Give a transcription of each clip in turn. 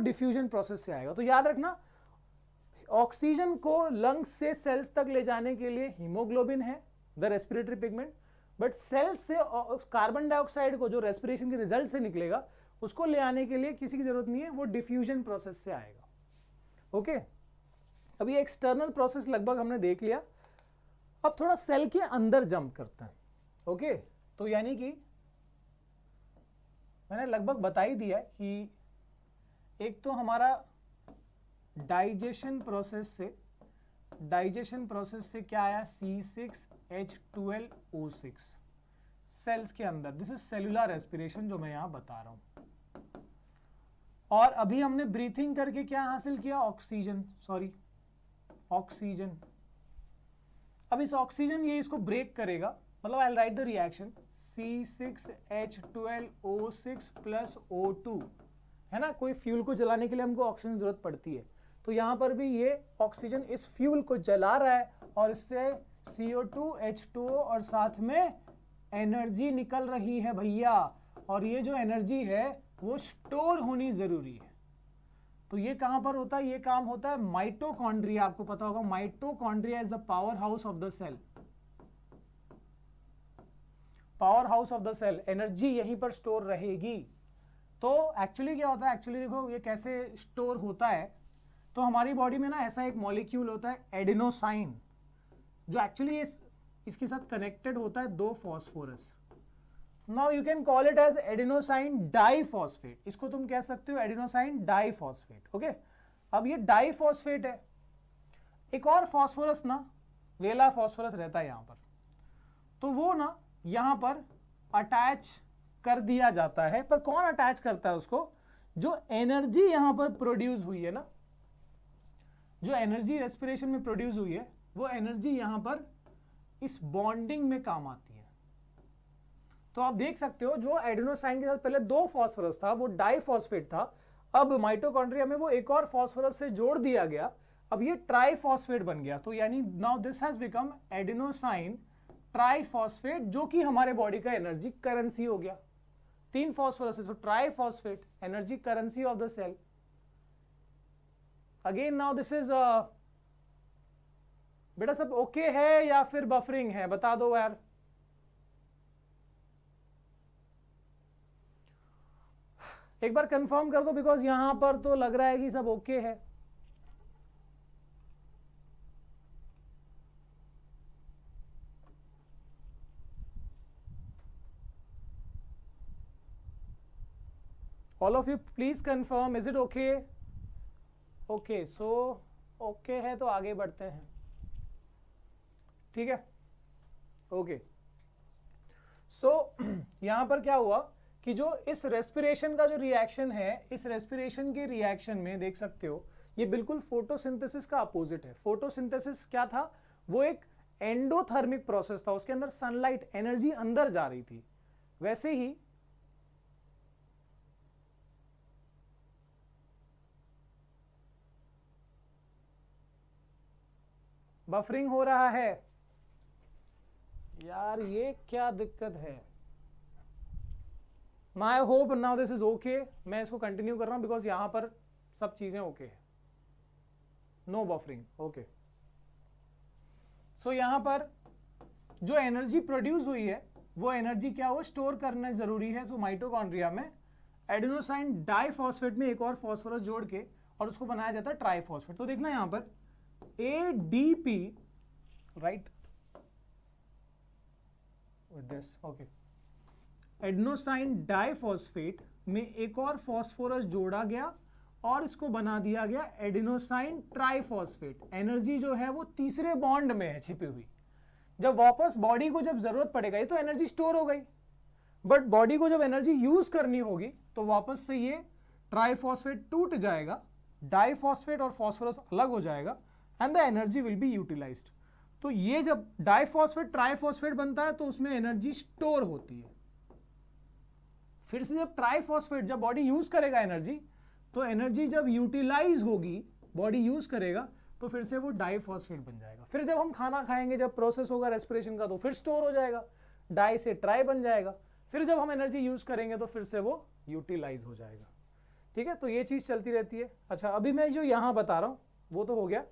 Diffusion process से आएगा। तो याद रखना, ऑक्सीजन को लंग्स से सेल्स तक ले जाने के लिए हीमोग्लोबिन है, the respiratory pigment, but cells से कार्बन डाइऑक्साइड को जो रेस्पिरेशन के रिजल्ट से निकलेगा उसको ले आने के लिए किसी की जरूरत नहीं है, वो डिफ्यूजन प्रोसेस से आएगा। ओके, अब ये एक्सटर्नल प्रोसेस लगभग हमने देख लिया। अब थोड़ा सेल के अंदर जंप करते हैं। ओके, तो यानी कि मैंने लगभग बता ही दिया कि एक तो हमारा डाइजेशन प्रोसेस से क्या आया, C6H12O6 सेल्स के अंदर। दिस इज सेलुलर रेस्पिरेशन जो मैं यहां बता रहा हूं। और अभी हमने ब्रीथिंग करके क्या हासिल किया, ऑक्सीजन। अब इस ऑक्सीजन ये इसको ब्रेक करेगा, मतलब I write the reaction C6H12O6 plus O2, है ना। कोई फ्यूल को जलाने के लिए हमको ऑक्सीजन की जरूरत पड़ती है, तो यहां पर भी ये ऑक्सीजन इस फ्यूल को जला रहा है और इससे CO2 H2O और साथ में एनर्जी निकल रही है भैया। और ये जो एनर्जी है वो स्टोर होनी जरूरी है। तो ये कहां पर होता है, ये काम होता है माइटोकॉन्ड्रिया। आपको पता होगा mitochondria is the power house of the cell. Power house of the cell, energy यहीं पर स्टोर रहेगी। तो एक्चुअली क्या होता है, एक्चुअली देखो ये कैसे स्टोर होता है। तो हमारी बॉडी में ना ऐसा एक मॉलिक्यूल होता है एडेनोसाइन, जो एक्चुअली इसके साथ कनेक्टेड होता है दो phosphorus. Now you can call it as adenosine diphosphate. इसको तुम कह सकते हो एडेनोसाइन डाइफॉस्फेट। ओके, अब ये डाइफॉस्फेट है। एक और फॉस्फोरस ना, वेला फॉस्फोरस रहता है यहां पर, तो वो ना यहां पर अटैच कर दिया जाता है। पर कौन अटैच करता है उसको, जो एनर्जी यहां पर प्रोड्यूस हुई है ना, जो एनर्जी रेस्पिरेशन में प्रोड्यूस हुई है, वो एनर्जी यहां पर इस बॉन्डिंग में काम आती है। तो आप देख सकते हो जो एडेनोसाइन के साथ पहले दो फॉस्फोरस था वो डाइफॉस्फेट था, अब माइटोकॉन्ड्रिया में वो एक और फॉस्फोरस से जोड़ दिया गया, अब ये ट्राइफॉस्फेट बन गया। तो यानी now this has become adenosine triphosphate, जो कि हमारे बॉडी का एनर्जी करेंसी हो गया। तीन फॉस्फोरस है, so triphosphate, energy currency of the cell. Again now this is बेटा सब ओके है या फिर बफरिंग है, बता दो यार। एक बार कंफर्म कर दो, बिकॉज यहां पर तो लग रहा है कि सब ओके है। All of you please confirm, is it okay? Okay, so okay है तो आगे बढ़ते हैं, ठीक है। ओके, सो यहां पर क्या हुआ कि जो इस रेस्पिरेशन का जो रिएक्शन है, इस रेस्पिरेशन के रिएक्शन में देख सकते हो ये बिल्कुल फोटोसिंथेसिस का अपोजिट है। फोटोसिंथेसिस क्या था, वो एक एंडोथर्मिक प्रोसेस था, उसके अंदर सनलाइट एनर्जी अंदर जा रही थी। वैसे ही बफरिंग हो रहा है यार, ये क्या दिक्कत है। I hope now this is okay. मैं इसको कंटिन्यू कर रहा हूं बिकॉज यहां पर सब चीजें ओके है, नो बफरिंग। ओके, सो यहां पर जो एनर्जी प्रोड्यूस हुई है वो एनर्जी क्या हो, स्टोर करना जरूरी है। सो माइटोकॉन्ड्रिया में एडेनोसाइन डाइफॉस्फेट में एक और फॉस्फोरस जोड़ के और उसको बनाया जाता है ट्राइफॉस्फेट। तो देखना यहां पर ADP, right, with this. Okay, adenosine diphosphate में एक और फॉस्फोरस जोड़ा गया और इसको बना दिया गया एडेनोसाइन ट्राइफॉस्फेट। एनर्जी जो है वो तीसरे बॉन्ड में है छिपी हुई। जब वापस बॉडी को जब जरूरत पड़ेगा, ये तो एनर्जी स्टोर हो गई, बट बॉडी को जब एनर्जी यूज करनी होगी तो वापस से ये ट्राइफॉस्फेट टूट जाएगा, डाइफॉस्फेट और फॉस्फोरस अलग हो जाएगा and the energy will be utilised. तो ये जब डाइफॉस्फेट ट्राइफॉस्फेट बनता है तो उसमें एनर्जी स्टोर होती है। फिर से जब ट्राइफॉस्फेट, जब बॉडी यूज करेगा एनर्जी, तो एनर्जी जब यूटिलाइज होगी, बॉडी यूज करेगा, तो फिर से वो डाइफॉस्फेट बन जाएगा। फिर जब हम खाना खाएंगे, जब प्रोसेस होगा रेस्पिरेशन का, तो फिर स्टोर हो जाएगा, डाई से ट्राई बन जाएगा। फिर जब हम एनर्जी यूज करेंगे तो फिर से वो यूटिलाइज हो जाएगा। ठीक है, तो ये चीज चलती रहती है। अच्छा, अभी मैं जो यहाँ बता रहा हूँ वो तो हो गया।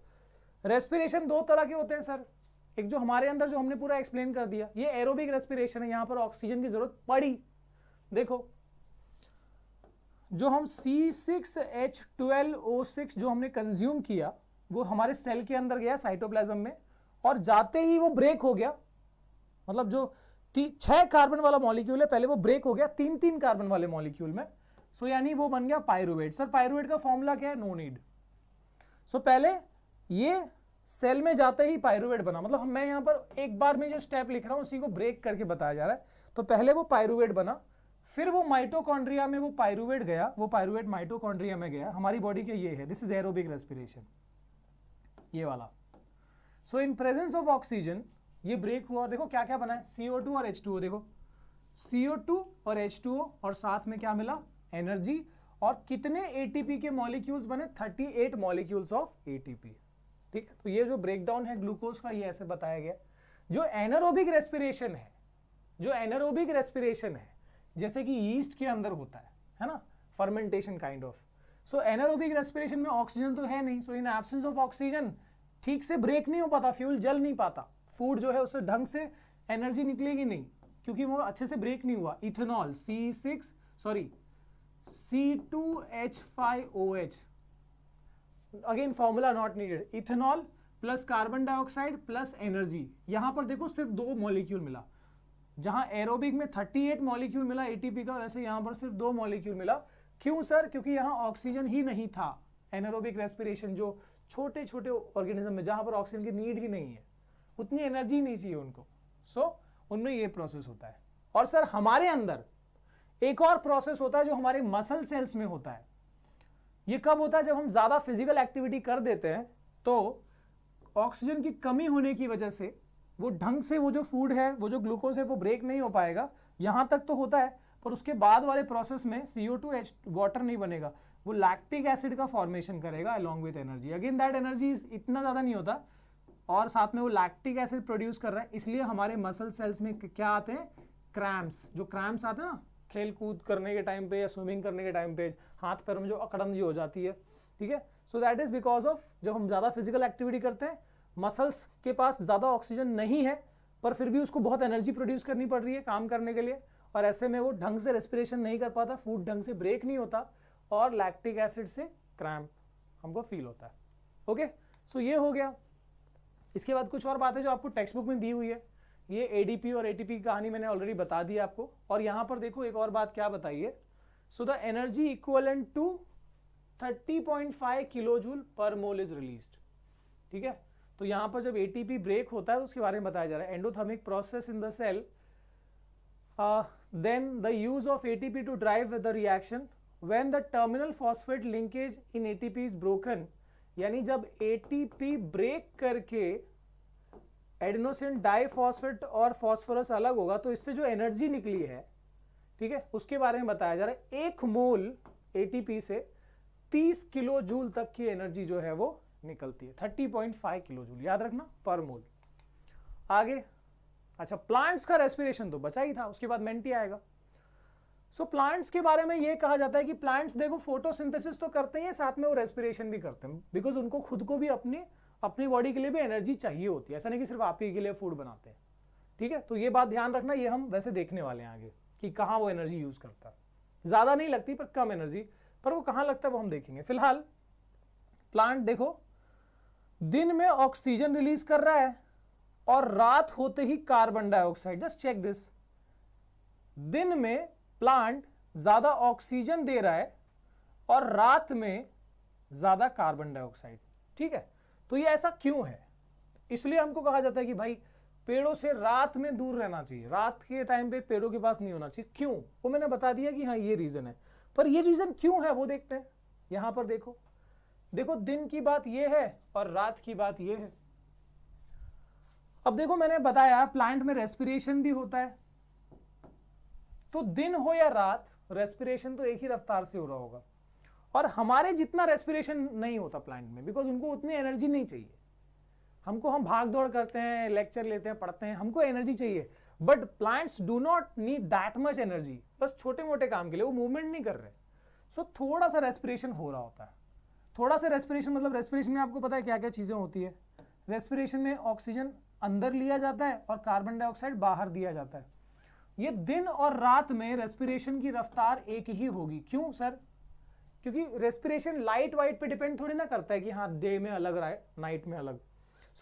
रेस्पिरेशन दो तरह के होते हैं सर, एक जो हमारे अंदर जो हमने पूरा एक्सप्लेन कर दिया, ये एरोबिक रेस्पिरेशन है, यहाँ पर ऑक्सीजन की जरूरत पड़ी। देखो जो हम C6H12O6 जो हमने कंज्यूम किया वो हमारे सेल के अंदर गया साइटोप्लाज्म में, और जाते ही वो ब्रेक हो गया, मतलब जो 6 कार्बन वाला मॉलिक्यूल है पहले वो ब्रेक हो गया 3-3 कार्बन वाले मॉलिक्यूल में। सो यानी वो बन गया पायरुवेट। सर पायरुवेट का फॉर्मूला क्या है? No need. सो पहले ये सेल में जाते ही पायरुवेट बना, मतलब मैं यहां पर एक बार में जो स्टेप लिख रहा हूं उसी को ब्रेक करके बताया जा रहा है। तो पहले वो पायरुवेट बना, फिर वो माइटोकॉन्ड्रिया में वो पायरुवेट गया, वो पायरुवेट माइटोकॉन्ड्रिया में गया। हमारी बॉडी के ये है, दिस इज एरोबिक रेस्पिरेशन, ये वाला। सो इन प्रेजेंस ऑफ ऑक्सीजन ये ब्रेक हुआ, देखो क्या क्या बना है, CO2 और H2O। देखो CO2 और H2O, और साथ में क्या मिला? एनर्जी। और कितने ATP के मॉलिक्यूल्स बने? 38 मॉलिक्यूल्स ऑफ ATP। ठीक है, तो ये जो ब्रेकडाउन है ग्लूकोज का, ये ऐसे बताया गया। जो एनारोबिक रेस्पिरेशन है, जो एनारोबिक रेस्पिरेशन है जैसे कि यीस्ट के अंदर होता है ना, fermentation kind of. So anaerobic respiration में ऑक्सीजन तो है नहीं, सो इन एब्सेंस ऑफ ऑक्सीजन ठीक से ब्रेक नहीं हो पाता, फ्यूल जल नहीं पाता, फूड जो है उससे ढंग से एनर्जी निकलेगी नहीं क्योंकि वो अच्छे से ब्रेक नहीं हुआ। Ethanol C2H5OH, again formula not needed. Ethanol plus carbon dioxide plus energy, यहां पर देखो सिर्फ 2 मॉलिक्यूल मिला। जहां एरोबिक में 38 मॉलिक्यूल मिला ATP का, वैसे यहां पर सिर्फ 2 मॉलिक्यूल मिला। क्यों सर? क्योंकि यहां ऑक्सीजन ही नहीं था। एनारोबिक रेस्पिरेशन जो छोटे छोटे ऑर्गेनिज्म में जहां पर ऑक्सीजन की नीड ही नहीं है, उतनी एनर्जी नहीं चाहिए उनको, सो उनमें ये प्रोसेस होता है। और सर हमारे अंदर एक और प्रोसेस होता है जो हमारे मसल सेल्स में होता है। ये कब होता है? जब हम ज्यादा फिजिकल एक्टिविटी कर देते हैं तो ऑक्सीजन की कमी होने की वजह से वो ढंग से वो जो फूड है, वो जो ग्लूकोज है, वो ब्रेक नहीं हो पाएगा। यहां तक तो होता है, पर उसके बाद वाले प्रोसेस में CO2H वाटर नहीं बनेगा, वो लैक्टिक एसिड का फॉर्मेशन करेगा along with energy. Again that energy इतना ज्यादा नहीं होता, और साथ में वो लैक्टिक एसिड प्रोड्यूस कर रहा है। इसलिए हमारे मसल सेल्स में क्या आते हैं? क्रैम्प्स। जो क्रैम्प्स आते हैं ना खेल कूद करने के टाइम पे या स्विमिंग करने के टाइम पे, हाथ पैर में जो अकड़न जी हो जाती है, ठीक है। सो दैट इज बिकॉज ऑफ जब हम ज्यादा फिजिकल एक्टिविटी करते हैं, मसल्स के पास ज्यादा ऑक्सीजन नहीं है, पर फिर भी उसको बहुत एनर्जी प्रोड्यूस करनी पड़ रही है काम करने के लिए, और ऐसे में वो ढंग से रेस्पिरेशन नहीं कर पाता, फूड ढंग से ब्रेक नहीं होता, और लैक्टिक एसिड से क्रैम्प हमको फील होता है। ओके, सो ये हो गया। इसके बाद कुछ और बातें जो आपको टेक्स्ट बुक में दी हुई है, ये ADP और ATP की कहानी मैंने ऑलरेडी बता दी आपको। और यहां पर देखो एक और बात क्या बताइए, so the energy equivalent to 30.5 kilojoule per mole is released. ठीक है, तो यहां पर जब ATP ब्रेक होता है तो उसके बारे में बताया जा रहा है। Endothermic process in the cell, then the use of ATP to drive the reaction when the terminal phosphate linkage in ATP is broken. यानी जब ATP ब्रेक करके एडेनोसिन डाइफॉस्फेट और फॉस्फोरस अलग होगा तो इससे जो एनर्जी निकली है, ठीक है, उसके बारे में बताया जा रहा है। 1 मोल ATP से 30 किलो जूल तक की एनर्जी जो है वो निकलती है, 30.5 किलो जूल, याद रखना, पर मोल। आगे, अच्छा, प्लांट्स का रेस्पिरेशन तो बचा ही था, उसके बाद मेंटी आएगा। सो प्लांट्स के बारे में ये कहा जाता है कि प्लांट्स देखो फोटोसिंथेसिस तो करते हैं, साथ में वो रेस्पिरेशन भी करते हैं, बिकॉज उनको खुद को भी अपनी बॉडी के लिए भी एनर्जी चाहिए होती है। ऐसा नहीं कि सिर्फ आप ही के लिए फूड बनाते हैं, ठीक है। तो ये बात ध्यान रखना, ये हम वैसे देखने वाले हैं आगे कि कहाँ वो एनर्जी यूज करता है। ज्यादा नहीं लगती पर कम एनर्जी, पर वो कहाँ लगता है वो हम देखेंगे। फिलहाल प्लांट देखो दिन में ऑक्सीजन रिलीज कर रहा है और रात होते ही carbon dioxide. Just check this, दिन में प्लांट ज्यादा ऑक्सीजन दे रहा है और रात में ज्यादा कार्बन डाइऑक्साइड, ठीक है। तो ये ऐसा क्यों है? इसलिए हमको कहा जाता है कि भाई पेड़ों से रात में दूर रहना चाहिए, रात के टाइम पे पेड़ों के पास नहीं होना चाहिए। क्यों? वो मैंने बता दिया कि हाँ ये रीजन है, पर ये रीजन क्यों है वो देखते हैं। यहां पर देखो, देखो दिन की बात ये है और रात की बात ये है। अब देखो मैंने बताया प्लांट में रेस्पिरेशन भी होता है, तो दिन हो या रात रेस्पिरेशन तो एक ही रफ्तार से हो रहा होगा, और हमारे जितना रेस्पिरेशन नहीं होता प्लांट में, बिकॉज उनको उतनी एनर्जी नहीं चाहिए। हमको, हम भाग दौड़ करते हैं, लेक्चर लेते हैं, पढ़ते हैं, हमको एनर्जी चाहिए, but plants do not need that much energy. बस छोटे मोटे काम के लिए वो मूवमेंट नहीं कर रहे, सो थोड़ा सा रेस्पिरेशन हो रहा होता है। थोड़ा सा रेस्पिरेशन मतलब रेस्पिरेशन में आपको पता है क्या क्या चीज़ें होती है। रेस्पिरेशन में ऑक्सीजन अंदर लिया जाता है और कार्बन डाइऑक्साइड बाहर दिया जाता है। ये दिन और रात में रेस्पिरेशन की रफ्तार एक ही होगी। क्यों सर? क्योंकि रेस्पिरेशन लाइट वाइट पे डिपेंड थोड़ी ना करता है कि हाँ डे में अलग रहा है नाइट में अलग।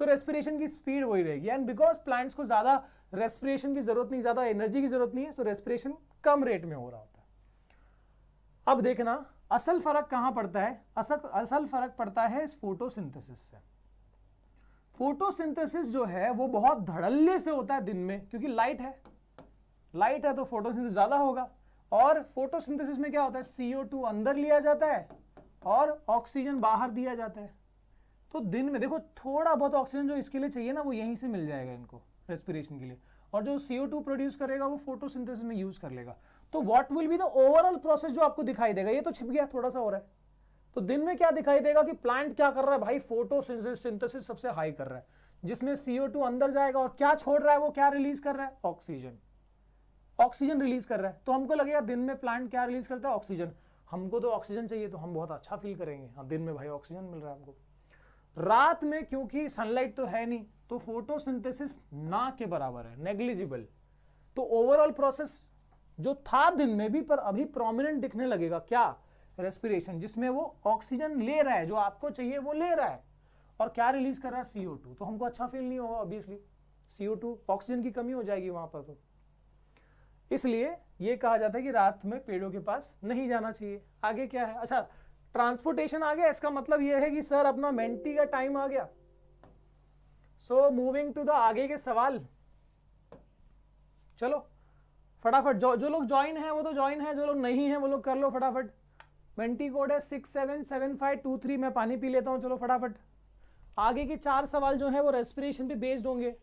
सो रेस्पिरेशन की स्पीड वही रहेगी। एंड बिकॉज प्लांट्स को ज्यादा रेस्पिरेशन की जरूरत नहीं, ज्यादा एनर्जी की जरूरत नहीं है, सो रेस्पिरेशन कम रेट में हो रहा होता है। अब देखना असल फर्क कहां पड़ता है। असल फर्क पड़ता है इस फोटोसिंथेसिस से। फोटोसिंथेसिस जो है वो बहुत धड़ल्ले से होता है दिन में, क्योंकि लाइट है तो फोटोसिंथेसिस ज्यादा होगा। और फोटोसिंथेसिस में क्या होता है, CO2 अंदर लिया जाता है और ऑक्सीजन बाहर दिया जाता है। तो दिन में देखो थोड़ा बहुत ऑक्सीजन जो इसके लिए चाहिए ना वो यहीं से मिल जाएगा इनको रेस्पिरेशन के लिए, और जो CO2 प्रोड्यूस करेगा वो फोटोसिंथेसिस में यूज कर लेगा। तो what will be the overall process जो आपको दिखाई देगा, ये तो छिप गया थोड़ा सा हो रहा है। तो दिन में क्या दिखाई देगा कि प्लांट क्या कर रहा है भाई, फोटोसिंथेसिस सबसे हाई कर रहा है, जिसमें CO2 अंदर जाएगा और क्या छोड़ रहा है, वो क्या रिलीज कर रहा है, ऑक्सीजन रिलीज कर रहा है। तो हमको लगेगा दिन में प्लांट क्या रिलीज करता है, ऑक्सीजन। हमको तो ऑक्सीजन चाहिए तो हम बहुत अच्छा फील करेंगे, हाँ दिन में भाई ऑक्सीजन मिल रहा है हमको। रात में क्योंकि सनलाइट तो है नहीं तो फोटोसिंथेसिस ना के बराबर है, नेग्लिजिबल। तो ओवरऑल प्रोसेस जो था दिन में भी पर अभी प्रोमिनेंट दिखने लगेगा, क्या, रेस्पिरेशन, जिसमें वो ऑक्सीजन ले रहा है, जो आपको चाहिए वो ले रहा है, और क्या रिलीज कर रहा है, CO2। तो हमको अच्छा फील नहीं होगा ऑब्वियसली, CO2 ऑक्सीजन की कमी हो जाएगी वहां पर। तो इसलिए ये कहा जाता है कि रात में पेड़ों के पास नहीं जाना चाहिए। आगे क्या है, अच्छा ट्रांसपोर्टेशन आ गया, इसका मतलब ये है कि सर अपना मेंटी का टाइम आ गया। सो मूविंग टू द आगे के सवाल, चलो फटाफट। जो लोग ज्वाइन है वो तो ज्वाइन है, जो लोग नहीं है वो लोग कर लो फटाफट। मेंटी कोड है 677523। मैं पानी पी लेता हूं, चलो फटाफट। आगे के 4 सवाल जो है वो रेस्पिरेशन पे बेस्ड होंगे।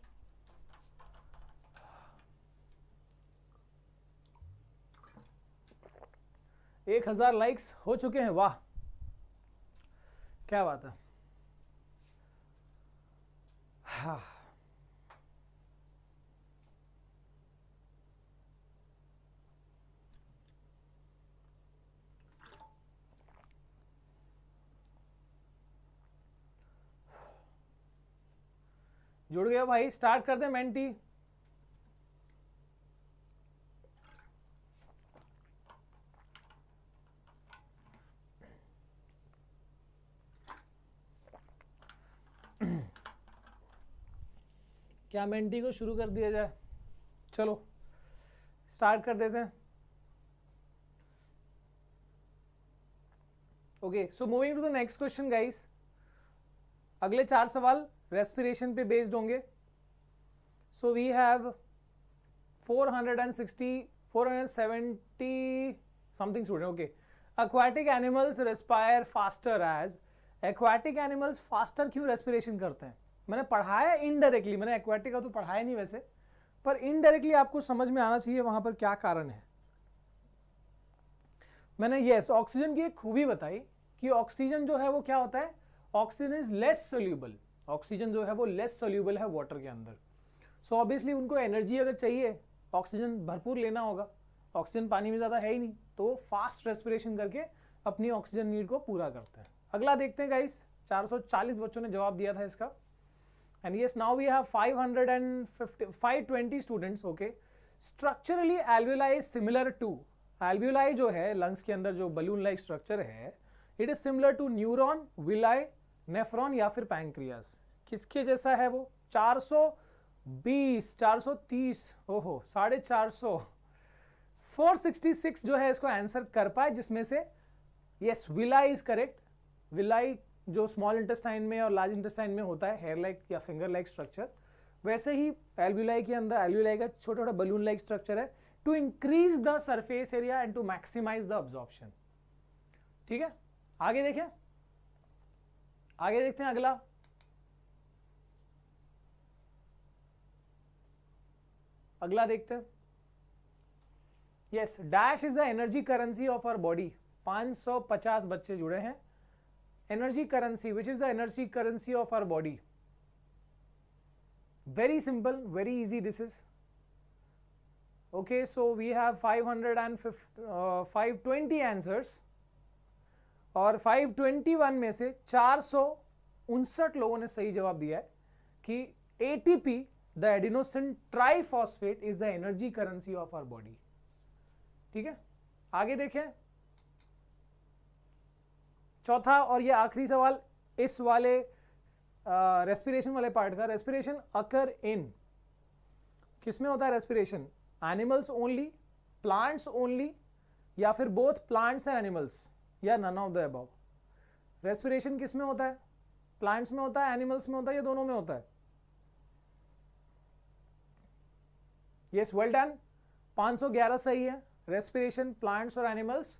एक 1000 लाइक्स हो चुके हैं, वाह क्या बात है। हाँ जुड़ गया भाई, स्टार्ट करते हैं मेंटी। क्या मेंटी को शुरू कर दिया जाए, चलो स्टार्ट कर देते हैं। Okay, so moving to the next question guys. अगले 4 सवाल रेस्पिरेशन पे बेस्ड होंगे। So we have 470 something student. Okay, aquatic animals respire faster as, aquatic animals faster क्यों रेस्पिरेशन करते हैं, मैंने पढ़ाया इनडायरेक्टली, मैंने एक्वाटिक का तो पढ़ाया नहीं वैसे, पर इनडायरेक्टली आपको समझ में आना चाहिए वहां पर क्या कारण है। मैंने यस ऑक्सीजन की एक खूबी बताई कि ऑक्सीजन जो है वो क्या होता है, oxygen is less soluble, oxygen जो है वो लेस सोल्यूबल है वाटर के अंदर। सो ऑब्वियसली उनको एनर्जी अगर चाहिए ऑक्सीजन भरपूर लेना होगा, ऑक्सीजन पानी में ज़्यादा है ही नहीं, तो फास्ट रेस्पिरेशन करके अपनी ऑक्सीजन नीड को पूरा करते हैं। अगला देखते हैं गाइस, 440 बच्चों ने जवाब दिया था इसका। And yes now we have 520 students. Okay, structurally alveoli is similar to, alveoli जो है लंग्स के अंदर जो बलून लाइक स्ट्रक्चर है, it is similar to neuron, villi, nephron या फिर पैंक्रियास। किसके जैसा है वो, 420, 430, ओहो 450, 466 जो है इसको आंसर कर पाए, जिसमें से yes villi is correct. Villi जो स्मॉल इंटेस्टाइन में और लार्ज इंटेस्टाइन में होता है, हेयर लाइक या फिंगर लाइक स्ट्रक्चर, वैसे ही एल्वियोलाई के अंदर एल्वियोलाई का छोटा छोटा बलून लाइक स्ट्रक्चर है, to increase the surface area and to maximise the absorption. ठीक है, आगे देखें, आगे देखते हैं अगला। अगला देखते हैं। Yes, dash is the energy currency of our body. 550 बच्चे जुड़े हैं। Energy currency, which is the energy currency of our body. Very simple, very easy this is. Okay, so we have 520 answers. और 521 में से 459 लोगों ने सही जवाब दिया है कि ATP the adenosine triphosphate is the energy currency of our body. ठीक है, आगे देखें चौथा और ये आखिरी सवाल इस वाले रेस्पिरेशन वाले पार्ट का। रेस्पिरेशन अकर इन, किसमें होता है respiration? Animals only, plants only, या फिर बोथ प्लांट्स एंड एनिमल्स, या none of the above? Respiration किस में होता है? प्लांट्स में होता है, एनिमल्स में होता है, या दोनों में होता है? यस, वेल डन, 511 सही है। रेस्पिरेशन प्लांट्स और एनिमल्स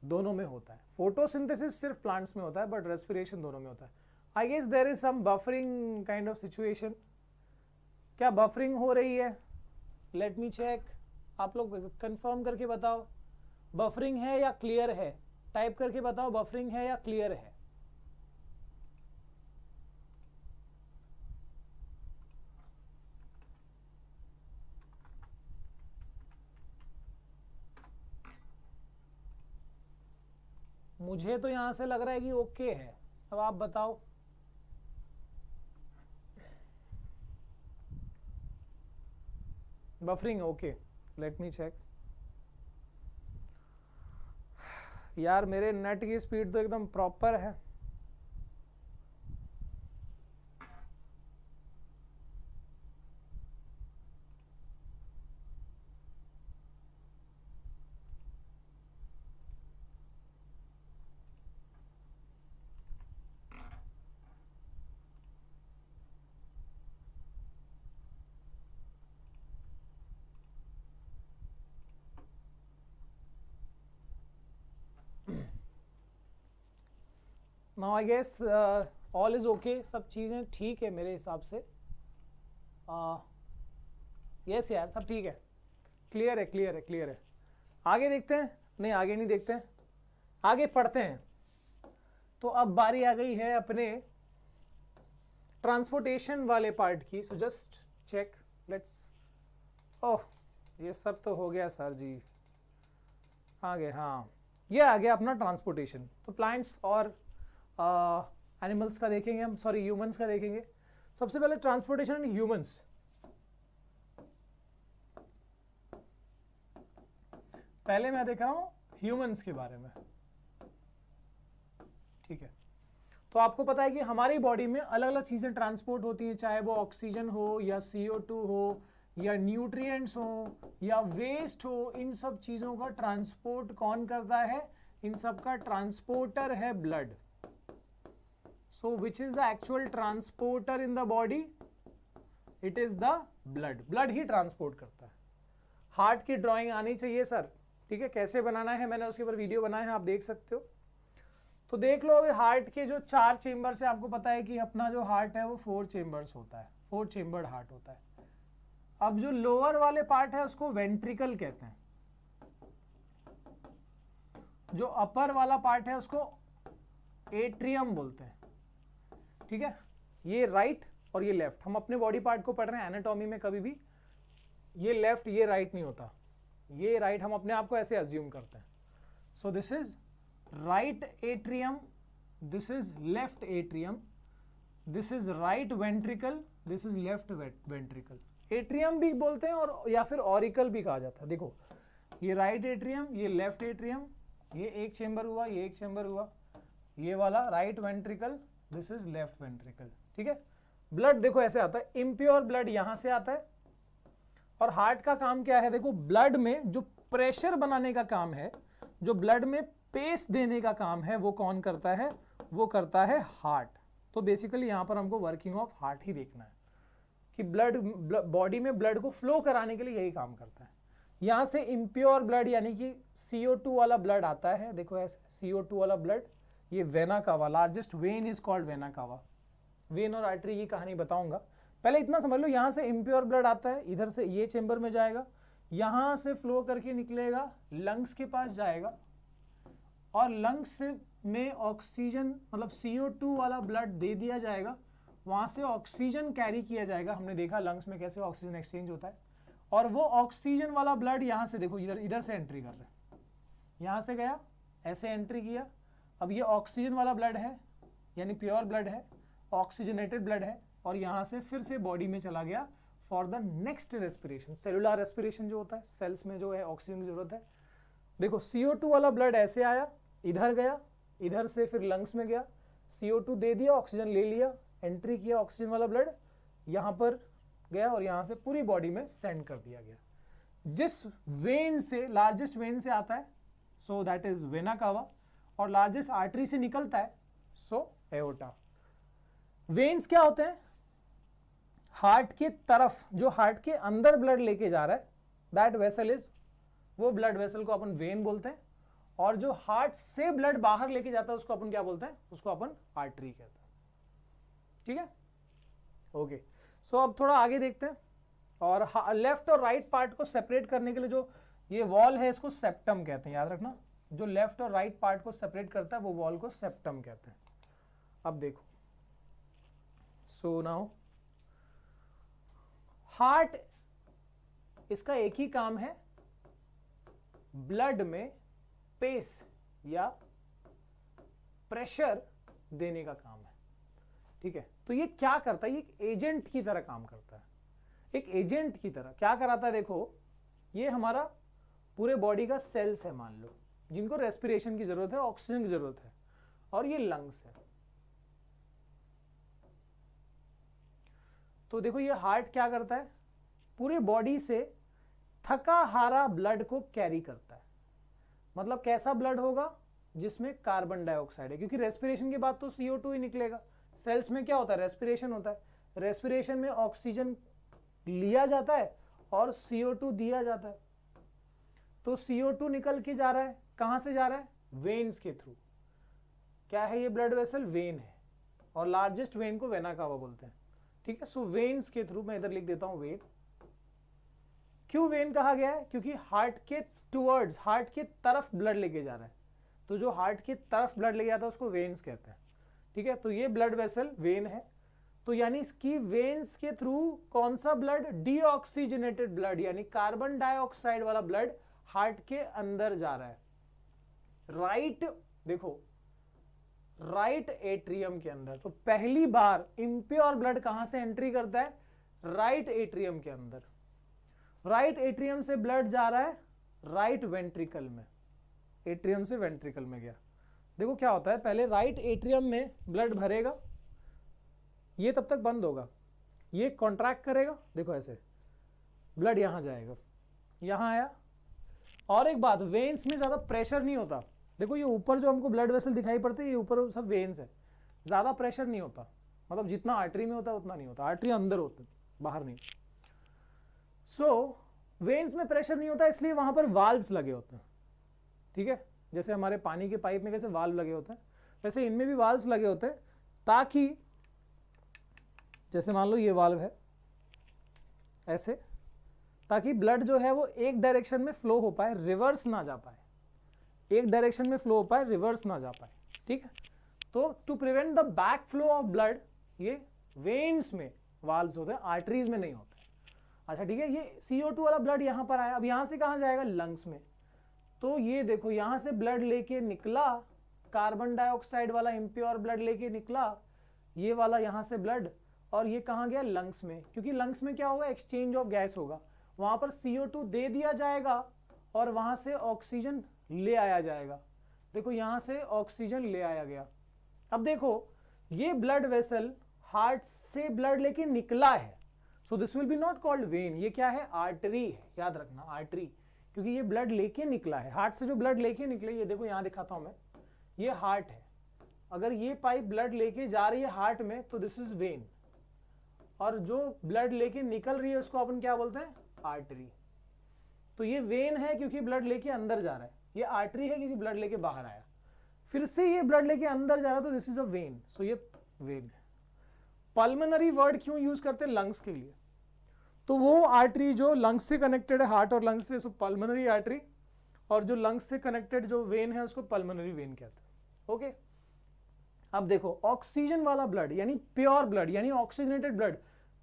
दोनों में होता है। फोटोसिंथेसिस सिर्फ प्लांट्स में होता है, बट रेस्पिरेशन दोनों में होता है। I guess there is some buffering kind of situation. क्या बफरिंग हो रही है? लेट मी चेक, आप लोग कंफर्म करके बताओ बफरिंग है या क्लियर है। टाइप करके बताओ बफरिंग है या क्लियर है। मुझे तो यहां से लग रहा है कि ओके है, अब आप बताओ। Buffering okay, let me check. यार मेरे नेट की स्पीड तो एकदम प्रॉपर है। Now I guess all is okay, सब चीज़ें ठीक है मेरे हिसाब से। यस यार सब ठीक है, क्लियर है, क्लियर है, क्लियर है। आगे देखते हैं, नहीं आगे नहीं देखते हैं, आगे पढ़ते हैं। तो अब बारी आ गई है अपने ट्रांसपोर्टेशन वाले पार्ट की। सो जस्ट चेक, लेट्स, ओह ये सब तो हो गया सर जी, आगे हाँ ये आ गया अपना ट्रांसपोर्टेशन। तो प्लांट्स और एनिमल्स का देखेंगे हम, सॉरी ह्यूमंस का देखेंगे। सबसे पहले ट्रांसपोर्टेशन इन ह्यूमंस। पहले मैं देख रहा हूं ह्यूमंस के बारे में, ठीक है। तो आपको पता है कि हमारी बॉडी में अलग अलग चीजें ट्रांसपोर्ट होती हैं, चाहे वो ऑक्सीजन हो या CO2 हो या न्यूट्रिएंट्स हो या वेस्ट हो। इन सब चीजों का ट्रांसपोर्ट कौन करता है? इन सब का ट्रांसपोर्टर है blood. So which is the actual transporter in the body? It is the blood. Blood he transport करता है। हार्ट की ड्राइंग आनी चाहिए सर, ठीक है। कैसे बनाना है मैंने उसके ऊपर वीडियो बनाया है, आप देख सकते हो। तो देख लो अभी हार्ट के जो 4 चेम्बर्स है, आपको पता है कि अपना जो हार्ट है वो 4 चेम्बर्स होता है, 4 चेम्बर्ड हार्ट होता है। अब जो लोअर वाले पार्ट है उसको वेंट्रिकल कहते हैं, जो अपर वाला पार्ट है उसको एट्रियम बोलते हैं, ठीक है। ये राइट और ये लेफ्ट, हम अपने बॉडी पार्ट को पढ़ रहे हैं एनाटॉमी में, कभी भी ये लेफ्ट ये राइट नहीं होता, ये राइट हम अपने आप को ऐसे अज्यूम करते हैं। सो this is right atrium, this is left atrium, this is right ventricle, this is left ventricle. Atrium भी बोलते हैं और या फिर ऑरिकल भी कहा जाता है। देखो ये राइट एट्रियम, ये लेफ्ट एट्रियम, ये एक चेंबर हुआ, ये एक चेंबर हुआ, ये वाला right ventricle, this is left ventricle, ठीक है। ब्लड देखो ऐसे आता है, इम्प्योर ब्लड यहां से आता है। और हार्ट का काम क्या है? देखो ब्लड में जो प्रेशर बनाने का काम है, जो ब्लड में पेस देने का काम है, वो कौन करता है? वो करता है हार्ट। तो बेसिकली यहां पर हमको वर्किंग ऑफ हार्ट ही देखना है कि ब्लड बॉडी में ब्लड को फ्लो कराने के लिए यही काम करता है। यहां से इम्प्योर ब्लड यानी कि CO2 वाला ब्लड आता है, देखो ऐसे CO2 वाला ब्लड, ये vena cava, largest when is called vena cava. When और आर्टरी की कहानी बताऊंगा, पहले इतना समझ लो। यहां से इम्प्योर ब्लड आता है, इधर से ये चेंबर में जाएगा, यहां से फ्लो करके निकलेगा, लंग्स के पास जाएगा, और लंग्स से में ऑक्सीजन मतलब CO2 वाला ब्लड दे दिया जाएगा, वहां से ऑक्सीजन कैरी किया जाएगा। हमने देखा लंग्स में कैसे ऑक्सीजन एक्सचेंज होता है, और वो ऑक्सीजन वाला ब्लड यहां से देखो इधर से एंट्री कर रहा है, यहां से गया, ऐसे एंट्री किया, अब ये ऑक्सीजन वाला ब्लड है, यानी प्योर ब्लड है, ऑक्सीजनेटेड ब्लड है, और यहां से फिर से बॉडी में चला गया for the next respiration, cellular respiration जो होता है, सेल्स में जो है ऑक्सीजन की जरूरत है। देखो CO2 वाला ब्लड ऐसे आया, इधर गया, इधर से फिर लंग्स में गया, CO2 दे दिया, ऑक्सीजन ले लिया, एंट्री किया ऑक्सीजन वाला ब्लड, यहां पर गया और यहां से पूरी बॉडी में सेंड कर दिया गया। जिस वेन से, लार्जेस्ट वेन से आता है, सो दैट इज वेना कावा, और लार्जेस्ट आर्टरी से निकलता है, सो एओर्टा। वेन्स क्या होते हैं? हार्ट के तरफ, जो हार्ट के अंदर ब्लड लेके जा रहा है, दैट वेसल इज, वो ब्लड वेसल को अपन वेन बोलते हैं, और जो हार्ट से ब्लड बाहर लेके जाता है उसको अपन क्या बोलते हैं? उसको अपन आर्टरी कहते हैं। ठीक है, ओके। सो अब थोड़ा आगे देखते हैं, और लेफ्ट और राइट पार्ट को सेपरेट करने के लिए जो ये वॉल है इसको सेप्टम कहते हैं, याद रखना। जो लेफ्ट और राइट पार्ट को सेपरेट करता है वो वॉल को सेप्टम कहते हैं। अब देखो, सो नाउ हार्ट, इसका एक ही काम है, ब्लड में पेस या प्रेशर देने का काम है। ठीक है, तो ये क्या करता है? ये एक एजेंट की तरह काम करता है, एक एजेंट की तरह क्या कराता है? देखो, ये हमारा पूरे बॉडी का सेल्स है, मान लो, जिनको रेस्पिरेशन की जरूरत है, ऑक्सीजन की जरूरत है, और ये लंग्स है। तो देखो, ये हार्ट क्या करता है? पूरे बॉडी से थका हारा ब्लड को कैरी करता है। मतलब कैसा ब्लड होगा? जिसमें कार्बन डाइऑक्साइड है, क्योंकि रेस्पिरेशन के बाद तो CO2 ही निकलेगा। सेल्स में क्या होता है? रेस्पिरेशन होता है। रेस्पिरेशन में ऑक्सीजन लिया जाता है और CO2 दिया जाता है। तो CO2 निकल के जा रहा है, कहां से जा रहा है? वेन्स के थ्रू। क्या है ये ब्लड वेसल? वेन है, और लार्जेस्ट वेन को वेना कावा बोलते हैं। ठीक है, सो वेन्स के थ्रू, मैं इधर लिख देता हूं वेन। क्यों वेन कहा गया है? क्योंकि हार्ट के टुवर्ड्स, हार्ट के तरफ ब्लड लेके जा रहा है, तो जो हार्ट के तरफ ब्लड लेके जाता है उसको वेन्स कहते हैं। ठीक है, तो ये ब्लड वेसल वेन है। तो यानी इसकी वेन्स के थ्रू कौन सा ब्लड? डीऑक्सीजनेटेड ब्लड, यानी कार्बन डाइऑक्साइड वाला ब्लड हार्ट के अंदर जा रहा है। राइट, देखो, राइट एट्रियम के अंदर। तो पहली बार इम्प्योर ब्लड कहां से एंट्री करता है? राइट एट्रियम के अंदर। राइट एट्रियम से ब्लड जा रहा है राइट वेंट्रिकल में, एट्रियम से वेंट्रिकल में गया। देखो क्या होता है, पहले राइट एट्रियम में ब्लड भरेगा, ये तब तक बंद होगा, ये कॉन्ट्रैक्ट करेगा, देखो ऐसे ब्लड यहां जाएगा, यहां आया। और एक बात, वेन्स में ज्यादा प्रेशर नहीं होता। देखो ये ऊपर जो हमको ब्लड वेसल दिखाई पड़ते हैं, ये ऊपर सब वेन्स है, ज्यादा प्रेशर नहीं होता, मतलब जितना आर्टरी में होता है उतना नहीं होता। आर्टरी अंदर होता है, बाहर नहीं। सो वेन्स में प्रेशर नहीं होता, इसलिए वहां पर वाल्व्स लगे होते हैं। ठीक है, जैसे हमारे पानी के पाइप में कैसे वाल्व लगे होते हैं, वैसे इनमें भी वाल्व्स लगे होते हैं, ताकि जैसे मान लो ये वाल्व है ऐसे, ताकि ब्लड जो है वो एक डायरेक्शन में फ्लो हो पाए, रिवर्स ना जा पाए। एक डायरेक्शन में फ्लो हो पाए, रिवर्स ना जा पाए। ठीक है, तो to prevent the back flow of blood, ये वेन्स में वाल्व्स होते हैं, आर्टरीज में नहीं होते। अच्छा ठीक है, ये CO2 वाला ब्लड यहां पर आया, अब यहां से कहां जाएगा? लंग्स में। तो ये देखो, यहां से ब्लड लेके निकला, कार्बन डाइऑक्साइड वाला इम्प्योर ब्लड लेके निकला, ये वाला यहां से ब्लड, और ये कहां गया? लंग्स में। क्योंकि लंग्स में क्या होगा? एक्सचेंज ऑफ गैस होगा, वहां पर CO2 दे दिया जाएगा और वहां से ऑक्सीजन ले आया जाएगा। देखो यहां से ऑक्सीजन ले आया गया। अब देखो, ये ब्लड वेसल हार्ट से ब्लड लेके निकला है, so this will be not called when, ये क्या है? आर्टरी है, याद रखना, आर्टरी, क्योंकि ये ब्लड लेके निकला है। हार्ट से जो ब्लड लेके निकले, ये देखो यहां दिखाता हूं मैं, ये हार्ट है। अगर ये पाइप ब्लड लेके जा रही है हार्ट में, तो दिस इज वेन, और जो ब्लड लेके निकल रही है उसको अपन क्या बोलते हैं? आर्टरी। तो ये वेन है क्योंकि ब्लड लेके अंदर जा रहा है, ये आर्टरी है क्योंकि ब्लड लेके बाहर आया, फिर से ये ब्लड लेके अंदर जा रहा है, तो दिस इज अ वेन, सो ये वेन है। पल्मोनरी वर्ड क्यों यूज करते हैं? लंग्स के लिए। तो वो आर्टरी जो लंग्स से कनेक्टेड है, हार्ट और लंग्स से, उसको पल्मोनरी आर्टरी, और जो लंग्स से कनेक्टेड जो वेन है उसको पल्मोनरी वेन कहते हैं। ओके, अब देखो, ऑक्सीजन वाला ब्लड यानी प्योर ब्लड यानी ऑक्सीजनेटेड ब्लड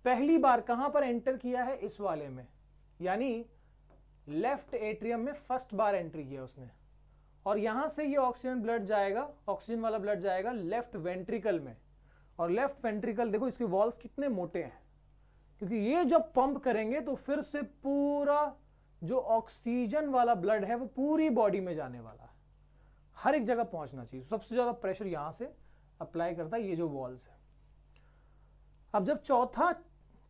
पहली बार कहां पर एंटर किया है? इस वाले में, यानी लेफ्ट एट्रियम में फर्स्ट बार एंट्री किया उसने, और यहां से ये ऑक्सीजन ब्लड जाएगा, ऑक्सीजन वाला ब्लड जाएगा लेफ्ट वेंट्रिकल में। और लेफ्ट वेंट्रिकल देखो इसके वॉल्स कितने मोटे हैं, क्योंकि ये जब पंप करेंगे तो फिर से पूरा जो ऑक्सीजन वाला ब्लड है वो पूरी बॉडी में जाने वाला है, हर एक जगह पहुंचना चाहिए। सबसे ज्यादा प्रेशर यहां से अप्लाई करता है ये जो वॉल्स है। अब जब चौथा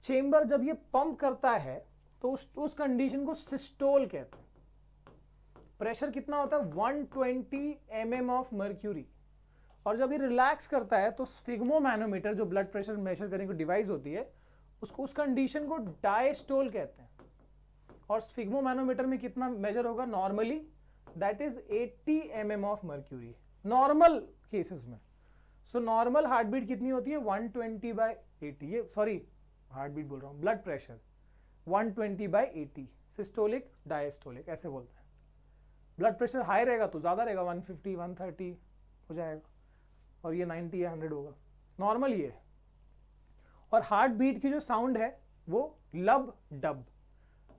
चेंबर जब ये पंप करता है तो उस कंडीशन को सिस्टोल कहते हैं। प्रेशर कितना होता है 120 mm ऑफ मर्क्यूरी। और जब ये रिलैक्स करता है तो स्फिग्मोमैनोमीटर जो ब्लड प्रेशर मेजर करने की डिवाइस होती है उसको, उस कंडीशन को डायस्टोल कहते हैं। और स्फिग्मोमैनोमीटर में कितना मेजर होगा normally, that is 80 mm of mercury normal cases में। सो नॉर्मल हार्ट बीट कितनी होती है 120/80, ये सॉरी हार्ट बीट बोल रहा हूं, ब्लड प्रेशर 120/80, सिस्टोलिक डायस्टोलिक ऐसे बोलते हैं। ब्लड प्रेशर हाई रहेगा तो ज्यादा रहेगा, 150 130 हो जाएगा, और ये 90 या 100 होगा, नॉर्मल ये है। और हार्ट बीट की जो साउंड है वो लब डब,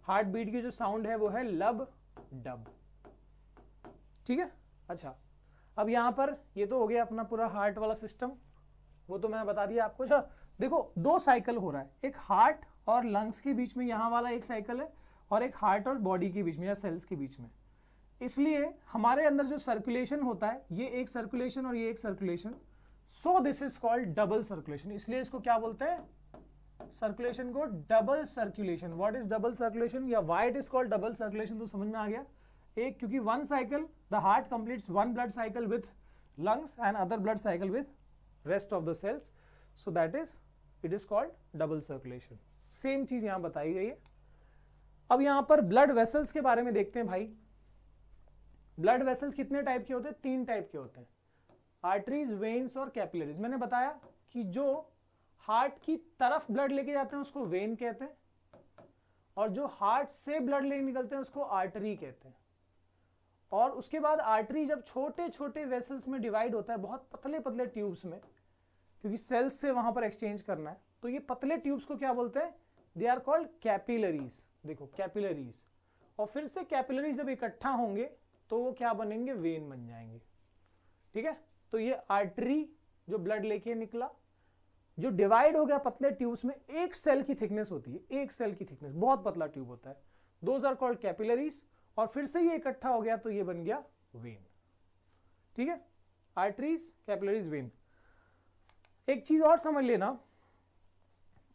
हार्ट बीट की जो साउंड है वो है लब डब, ठीक है। अच्छा, अब यहां पर ये तो हो गया अपना पूरा हार्ट वाला सिस्टम, वो तो मैंने बता दिया आपको। अच्छा देखो, दो साइकिल हो रहा है, एक हार्ट और लंग्स के बीच में यहाँ वाला एक साइकिल है, और एक हार्ट और बॉडी के बीच में या सेल्स के बीच में। इसलिए हमारे अंदर जो सर्कुलेशन होता है ये एक सर्कुलेशन और ये एक circulation, so this is called double circulation. इसलिए इसको क्या बोलते हैं, सर्कुलेशन को double circulation. What is double circulation या why it is called double circulation, तो समझ में आ गया। एक, क्योंकि one cycle the heart completes one blood cycle with lungs and other blood cycle with rest of the cells, so that is it is called double circulation. Same चीज यहां बताई गई है। अब यहां पर ब्लड वेसल्स के बारे में देखते हैं भाई। ब्लड वेसल्स कितने टाइप के होते हैं, 3 टाइप के होते हैं, आर्टरीज, वेन्स और कैपिलरीज। मैंने बताया कि जो हार्ट की तरफ ब्लड लेके जाते हैं उसको वेन कहते हैं, और जो हार्ट से ब्लड लेके निकलते हैं उसको आर्टरी कहते हैं। और उसके बाद आर्टरी जब छोटे छोटे वेसल्स में डिवाइड होता है, बहुत पतले पतले ट्यूब्स में, क्योंकि सेल्स से वहां पर एक्सचेंज करना है, तो ये पतले ट्यूब्स को क्या बोलते हैं, दे आर कॉल्ड कैपिलरीज। देखो कैपिलरीज, और फिर से कैपिलरीज जब इकट्ठा होंगे तो वो क्या बनेंगे, वेन बन जाएंगे, ठीक है। तो ये आर्टरी जो ब्लड लेके निकला, जो डिवाइड हो गया पतले ट्यूब्स में, एक सेल की थिकनेस होती है, एक सेल की थिकनेस, बहुत पतला ट्यूब होता है, दोज आर कॉल्ड कैपिलरीज। और फिर से ये इकट्ठा हो गया तो ये बन गया वेन, ठीक है। Arteries, capillaries, when. एक चीज और समझ लेना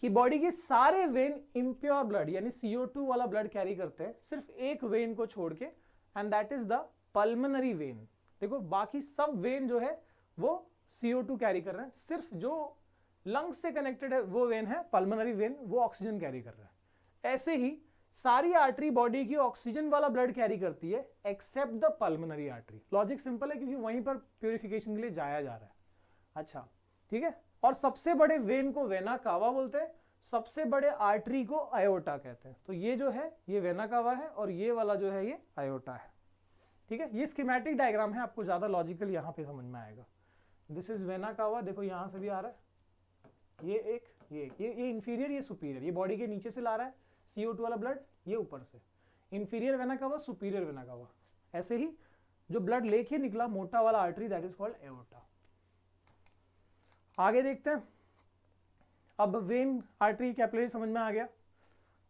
कि बॉडी के सारे वेन इम्प्योर ब्लड यानी CO2 वाला ब्लड कैरी करते हैं, सिर्फ एक वेन को छोड़ के, and that is the pulmonary vein. देखो बाकी सब वेन जो है वो CO2 कैरी कर रहे हैं, सिर्फ जो लंग्स से कनेक्टेड है वो वेन है पल्मोनरी वेन, वो ऑक्सीजन कैरी कर रहा है। ऐसे ही सारी आर्टरी बॉडी की ऑक्सीजन वाला ब्लड कैरी करती है except the pulmonary artery. Logic simple है क्योंकि वहीं पर प्यूरिफिकेशन के लिए जाया जा रहा है। अच्छा ठीक है। और सबसे बड़े वेन को वेना कावा बोलते हैं, सबसे बड़े आर्टरी को आयोटा कहते हैं। तो ये जो है ये वेना कावा है और ये वाला जो है ये आयोटा है, ठीक है। ये स्कीमेटिक डायग्राम है, आपको ज्यादा लॉजिकल यहाँ पे समझ में आएगा। दिस इज वेना कावा, देखो यहां से भी आ रहा है, ये एक, ये इंफीरियर, ये सुपीरियर, ये बॉडी के नीचे से ला रहा है CO2 वाला ब्लड, ये ऊपर से। Inferior vena cava, superior vena cava. ऐसे ही जो ब्लड लेके निकला मोटा वाला artery, that is called aorta. आगे देखते हैं। अब वेन, आर्टरी, कैपिलरी समझ में आ गया।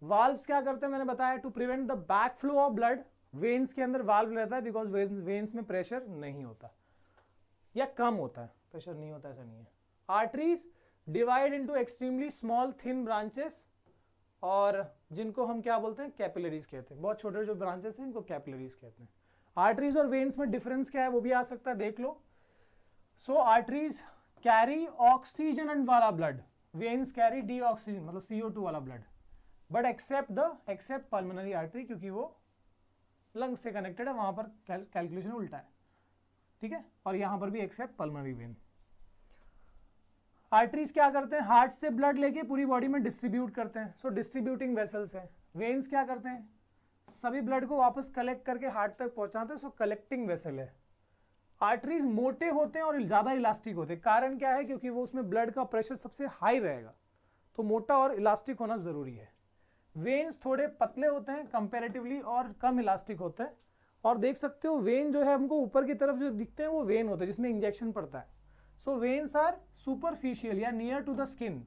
वाल्व्स क्या करते हैं, मैंने बताया to prevent the back flow of blood. Veins के अंदर वाल्व रहता है बिकॉज वेन्स में प्रेशर नहीं होता या कम होता है, प्रेशर नहीं होता ऐसा नहीं है। Arteries divide into extremely small thin branches, और जिनको हम क्या बोलते हैं, कैपिलरीज कहते हैं। बहुत छोटे जो ब्रांचेस हैं इनको कैपिलरीज कहते हैं। आर्टरीज और वेन्स में डिफरेंस क्या है वो भी आ सकता है, देख लो। सो आर्टरीज कैरी ऑक्सीजन वाला ब्लड, वेन्स कैरी डीऑक्सीजन मतलब CO2 वाला blood, but except pulmonary artery, क्योंकि वो लंग्स से कनेक्टेड है, वहां पर कैलकुलेशन उल्टा है, ठीक है। और यहां पर भी एक्सेप्ट पल्मोनरी वेन। आर्टरीज क्या करते हैं, हार्ट से ब्लड लेके पूरी बॉडी में डिस्ट्रीब्यूट करते हैं, सो डिस्ट्रीब्यूटिंग वेसल्स हैं। वेन्स क्या करते हैं, सभी ब्लड को वापस कलेक्ट करके हार्ट तक पहुंचाते हैं, सो कलेक्टिंग वेसल है। आर्टरीज मोटे होते हैं और ज्यादा इलास्टिक होते हैं। कारण क्या है, क्योंकि वो उसमें ब्लड का प्रेशर सबसे हाई रहेगा, तो मोटा और इलास्टिक होना जरूरी है। वेन्स थोड़े पतले होते हैं कंपैरेटिवली और कम इलास्टिक होते हैं, और देख सकते हो वेन जो है हमको ऊपर की तरफ जो दिखते हैं वो वेन होते हैं जिसमें इंजेक्शन पड़ता है। सो वेन्स आर सुपरफिशियल या नियर टू द स्किन,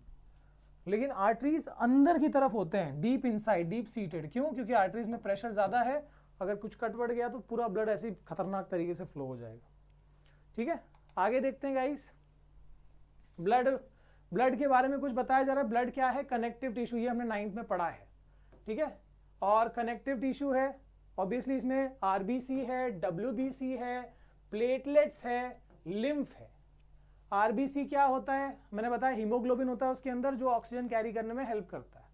लेकिन आर्टरीज अंदर की तरफ होते हैं, डीप इनसाइड, डीप सीटेड। क्यों? क्योंकि आर्टरीज में प्रेशर ज्यादा है, अगर कुछ कट पड़ गया तो पूरा ब्लड ऐसे ही खतरनाक तरीके से फ्लो हो जाएगा। ठीक है, आगे देखते हैं गाइस। ब्लड के बारे में कुछ बताया जा रहा है। ब्लड क्या है? कनेक्टिव टिश्यू, ये हमने 9th में पढ़ा है। ठीक है, और कनेक्टिव टिश्यू है ऑब्वियसली, इसमें आरबीसी है, डब्ल्यूबीसी है, प्लेटलेट्स है, लिम्फ है। आरबीसी क्या होता है? मैंने बताया हीमोग्लोबिन होता है उसके अंदर जो ऑक्सीजन कैरी करने में हेल्प करता है।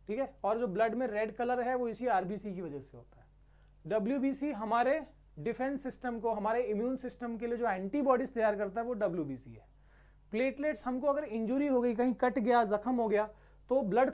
ठीक है, और जो ब्लड में रेड कलर है वो इसी आरबीसी की वजह से होता है। डब्ल्यूबीसी हमारे डिफेंस सिस्टम को, हमारे इम्यून सिस्टम के लिए जो एंटीबॉडीज तैयार करता है वो डब्ल्यूबीसी है। प्लेटलेट्स हमको अगर इंजुरी हो गई, कहीं कट गया, जख्म हो गया, तो ब्लड